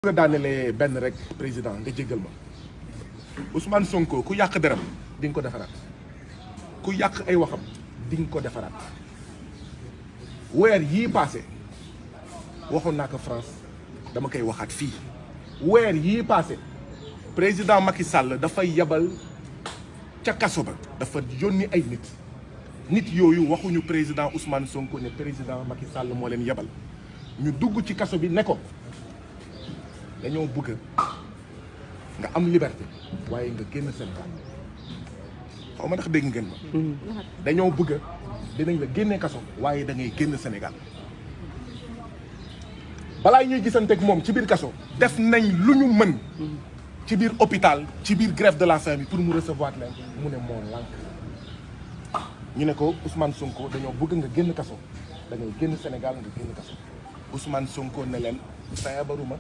nga daanelee benn rek président nga jéggal ma Ousmane Sonko ku yàq deram di nga ko defaraat ku yàq ay waxam di nga ko defaraat weer yii passé waxoon naa ko France dama koy waxaat fii weer yii passé président Macky Sall dafay yabal ca kaso ba dafa yónni ay nit yooyu waxuñu président Ousmane Sonko ne président Macky Sall moo leen yabal ñu dugg ci kaso bi ne ko dañoo bëgg nga am liberté waaye nga génn Sénégal xaw ma ndax dégg ngeen ma. dañoo bëgg dinañ la génne kaso waaye da ngay génn Sénégal balaa ñuy gisanteeg moom ci biir kaso def nañ lu ñu mën ci biir hôpital ci biir grève de la faim bi pour mu recevoir leen mu ne moo lànk ñu ne ko Ousmane Sonko dañoo bëgg nga génn kaso da ngay génn Sénégal nga génn kaso Ousmane Sonko ne leen feebaruma